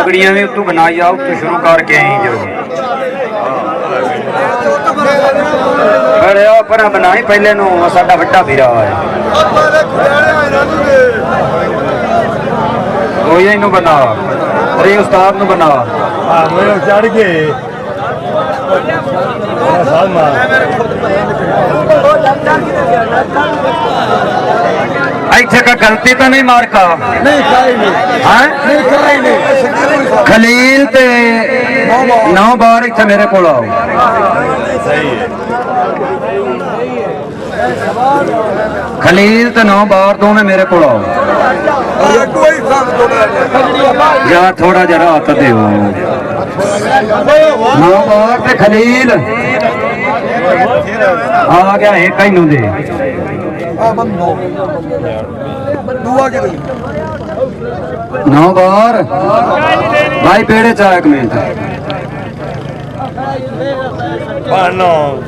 पगड़ियां भी उतू बनाई आओ तो शुरू करके आई जो अरे पर बनाई पहले नु साडा वड्डा फिरा है ओए इनु बना अरे उस्ताद नु बना हां मैं चढ़ के ऐसे का गलती तो नहीं मारका नहीं खाई नहीं हाँ नहीं खाई नहीं खलील ते 9 बार इत्थे मेरे कोल आओ सही है खलील ते 9 बार दोवें मेरे कोल आओ कोई काम या थोड़ा जरा हाथ देओ 9 बार ते खलील आ गया है कहीं दे दुआ के 9 बार भाई पेड़े 4 मिनट no.